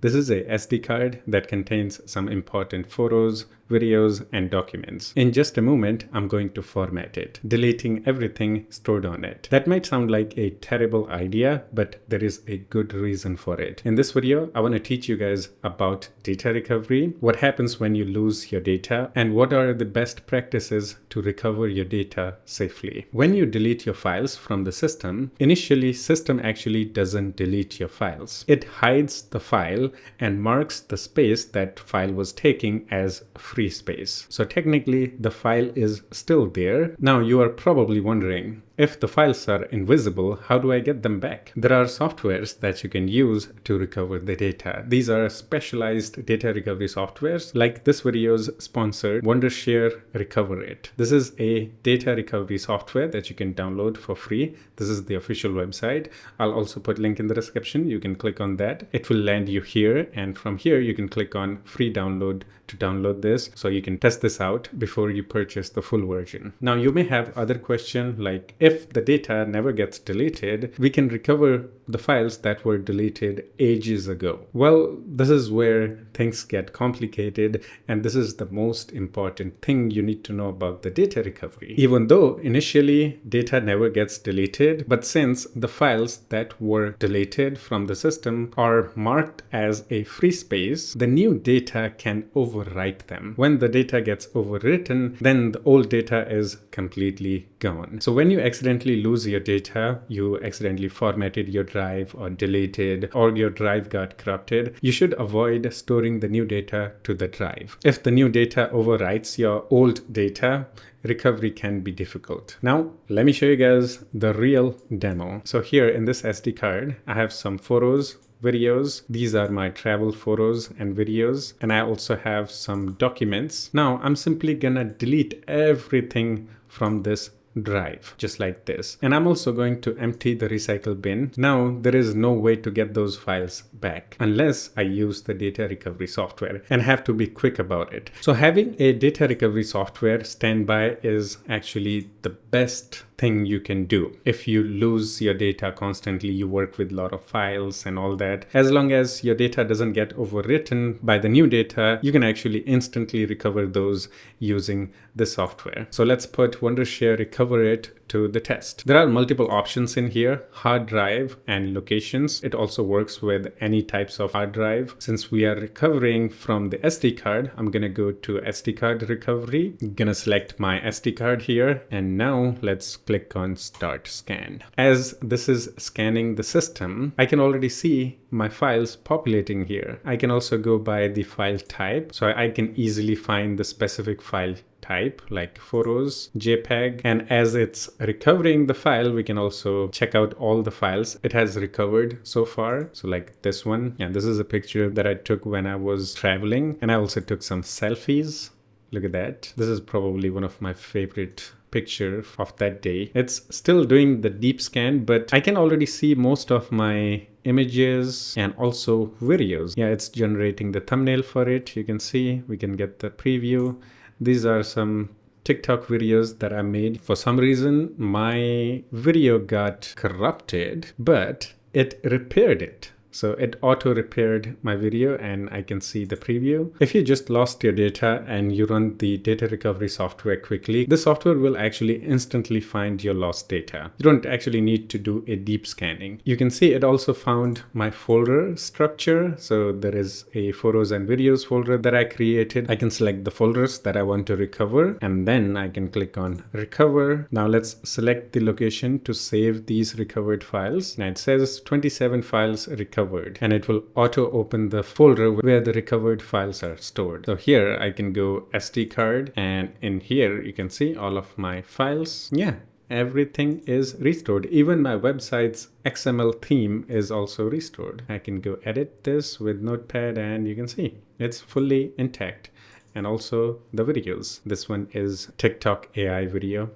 This is a SD card that contains some important photos, videos, and documents. In just a moment, I'm going to format it, deleting everything stored on it. That might sound like a terrible idea, but there is a good reason for it. In this video, I want to teach you guys about data recovery, what happens when you lose your data, and what are the best practices to recover your data safely. When you delete your files from the system, initially system actually doesn't delete your files. It hides the file and marks the space that file was taking as free space. So technically the file is still there. Now you are probably wondering, if the files are invisible, how do I get them back? There are softwares that you can use to recover the data. These are specialized data recovery softwares, like this video's sponsored Wondershare Recoverit. This is a data recovery software that you can download for free. This is the official website. I'll also put a link in the description. You can click on that. It will land you here, and from here you can click on free download to download this, so you can test this out before you purchase the full version. Now you may have other questions like, if the data never gets deleted, we can recover the files that were deleted ages ago. Well, this is where things get complicated, and this is the most important thing you need to know about the data recovery. Even though initially data never gets deleted, but since the files that were deleted from the system are marked as a free space, the new data can overwrite them. When the data gets overwritten, then the old data is completely gone. So when you accidentally lose your data, you accidentally formatted your drive or deleted, or your drive got corrupted, you should avoid storing the new data to the drive. If the new data overwrites your old data, recovery can be difficult. Now, let me show you guys the real demo. So here in this SD card, I have some photos, videos. These are my travel photos and videos, and I also have some documents. Now I'm simply gonna delete everything from this drive, just like this. And I'm also going to empty the recycle bin. Now there is no way to get those files back unless I use the data recovery software, and have to be quick about it. So having a data recovery software standby is actually the best thing you can do. If you lose your data constantly, you work with a lot of files and all that, as long as your data doesn't get overwritten by the new data, you can actually instantly recover those using the software. So let's put Wondershare Recoverit to the test. There are multiple options in here: hard drive and locations. It also works with any types of hard drive. Since we are recovering from the SD card, I'm gonna go to SD card recovery. I'm gonna select my SD card here, and now let's click on start scan. As this is scanning the system, I can already see my files populating here. I can also go by the file type, so I can easily find the specific file type like photos, JPEG, and as it's recovering the file, we can also check out all the files it has recovered so far. So like this one, yeah, this is a picture that I took when I was traveling, and I also took some selfies. Look at that. This is probably one of my favorite picture of that day. It's still doing the deep scan, but I can already see most of my images and also videos. Yeah, it's generating the thumbnail for it. You can see, we can get the preview. These are some TikTok videos that I made. For some reason, my video got corrupted, but it repaired it. So it auto repaired my video, and I can see the preview. If you just lost your data and you run the data recovery software quickly, the software will actually instantly find your lost data. You don't actually need to do a deep scanning. You can see it also found my folder structure. So there is a photos and videos folder that I created. I can select the folders that I want to recover, and then I can click on recover. Now let's select the location to save these recovered files. Now it says 27 files recovered, and it will auto open the folder where the recovered files are stored. So here I can go SD card, and in here you can see all of my files. Yeah, everything is restored. Even my website's XML theme is also restored. I can go edit this with Notepad, and you can see it's fully intact. And also the videos. This one is TikTok AI video.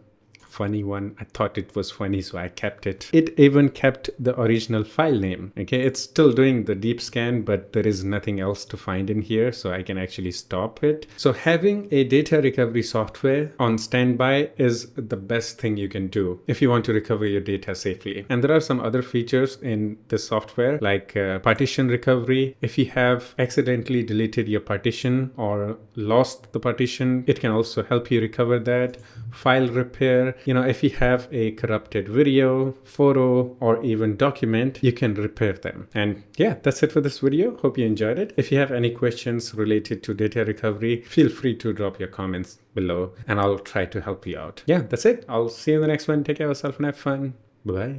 funny one. I thought it was funny, so I kept it. It even kept the original file name. Okay, it's still doing the deep scan, but there is nothing else to find in here, so I can actually stop it. So having a data recovery software on standby is the best thing you can do if you want to recover your data safely. And there are some other features in this software like partition recovery. If you have accidentally deleted your partition or lost the partition, it can also help you recover that. File repair, if you have a corrupted video, photo, or even document, you can repair them. And yeah, that's it for this video. Hope you enjoyed it. If you have any questions related to data recovery, feel free to drop your comments below and I'll try to help you out. Yeah, that's it. I'll see you in the next one. Take care of yourself and have fun. Bye.